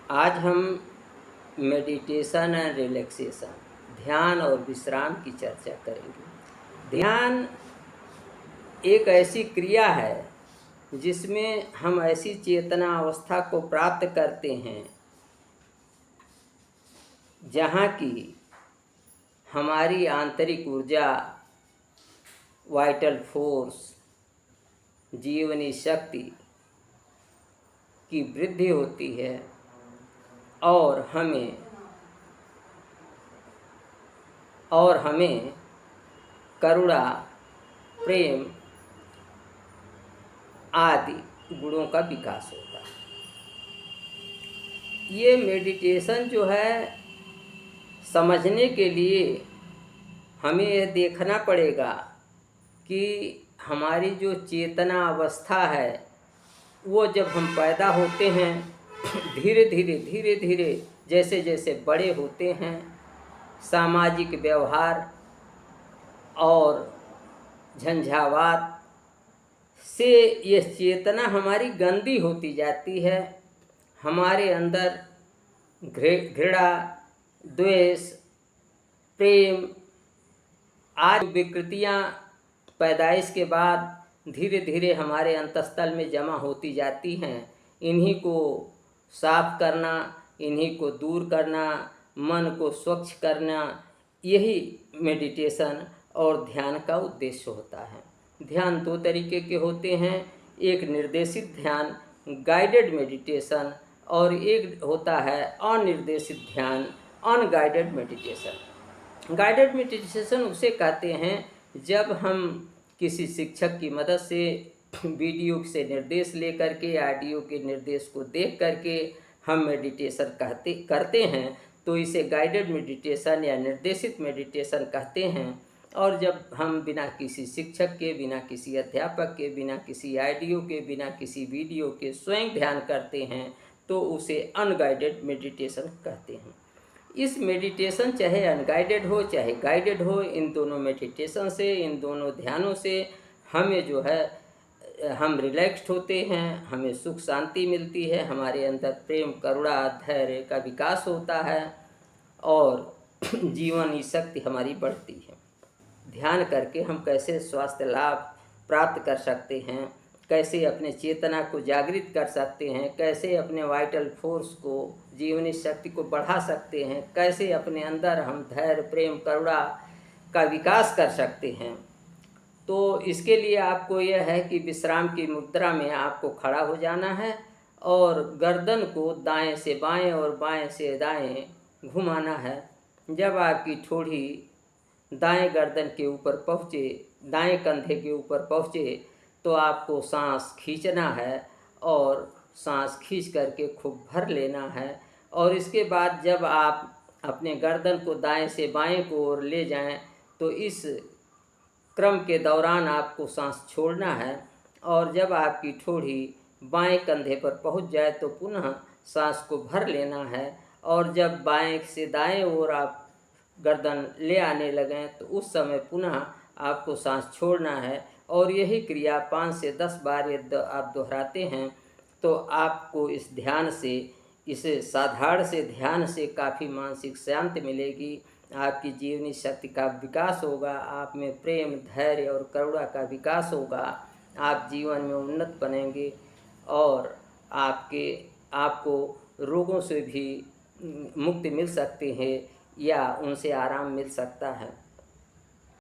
आज हम meditation and relaxation, ध्यान और विश्राम की चर्चा करेंगे। ध्यान एक ऐसी क्रिया है जिसमें हम ऐसी चेतना अवस्था को प्राप्त करते हैं जहाँ की हमारी आंतरिक ऊर्जा, वाइटल फोर्स, जीवनी शक्ति की वृद्धि होती है और हमें करुणा, प्रेम आदि गुणों का विकास होता है। ये मेडिटेशन जो है, समझने के लिए हमें यह देखना पड़ेगा कि हमारी जो चेतना अवस्था है वो जब हम पैदा होते हैं धीरे धीरे जैसे जैसे बड़े होते हैं, सामाजिक व्यवहार और झंझावात से यह चेतना हमारी गंदी होती जाती है। हमारे अंदर घृणा, द्वेष, प्रेम आदि विकृतियाँ पैदाइश के बाद धीरे धीरे हमारे अंतःस्थल में जमा होती जाती हैं। इन्हीं को साफ करना, इन्हीं को दूर करना, मन को स्वच्छ करना, यही मेडिटेशन और ध्यान का उद्देश्य होता है। ध्यान दो तरीके के होते हैं, एक निर्देशित ध्यान गाइडेड मेडिटेशन और एक होता है अनिर्देशित ध्यान अनगाइडेड मेडिटेशन। गाइडेड मेडिटेशन उसे कहते हैं जब हम किसी शिक्षक की मदद से वीडियो से निर्देश लेकर के, ऑडियो के निर्देश को देख करके हम मेडिटेशन करते हैं तो इसे गाइडेड मेडिटेशन या निर्देशित मेडिटेशन कहते हैं। और जब हम बिना किसी शिक्षक के, बिना किसी अध्यापक के, बिना किसी ऑडियो के, बिना किसी वीडियो के स्वयं ध्यान करते हैं तो उसे अनगाइडेड मेडिटेशन कहते हैं। इस मेडिटेशन चाहे अनगाइडेड हो चाहे गाइडेड हो, इन दोनों मेडिटेशन से, इन दोनों ध्यानों से हमें जो है हम रिलैक्स्ड होते हैं, हमें सुख शांति मिलती है, हमारे अंदर प्रेम, करुणा, धैर्य का विकास होता है और जीवनी शक्ति हमारी बढ़ती है। ध्यान करके हम कैसे स्वास्थ्य लाभ प्राप्त कर सकते हैं, कैसे अपने चेतना को जागृत कर सकते हैं, कैसे अपने वाइटल फोर्स को, जीवनी शक्ति को बढ़ा सकते हैं, कैसे अपने अंदर हम धैर्य, प्रेम, करुणा का विकास कर सकते हैं। तो इसके लिए आपको यह है कि विश्राम की मुद्रा में आपको खड़ा हो जाना है और गर्दन को दाएं से बाएं और बाएं से दाएं घुमाना है। जब आपकी ठोड़ी दाएं गर्दन के ऊपर पहुँचे, दाएं कंधे के ऊपर पहुँचे तो आपको सांस खींचना है और सांस खींच करके खूब भर लेना है। और इसके बाद जब आप अपने गर्दन को दाएं से बाएं को ओर ले जाएं तो इस क्रम के दौरान आपको सांस छोड़ना है। और जब आपकी ठोड़ी बाएं कंधे पर पहुंच जाए तो पुनः सांस को भर लेना है। और जब बाएं से दाएं ओर आप गर्दन ले आने लगें तो उस समय पुनः आपको सांस छोड़ना है। और यही क्रिया 5 से 10 बार यदि आप दोहराते हैं तो आपको इस ध्यान से, इस साधारण से ध्यान से काफ़ी मानसिक शांति मिलेगी, आपकी जीवनी शक्ति का विकास होगा, आप में प्रेम, धैर्य और करुणा का विकास होगा, आप जीवन में उन्नत बनेंगे और आपको रोगों से भी मुक्ति मिल सकती है या उनसे आराम मिल सकता है।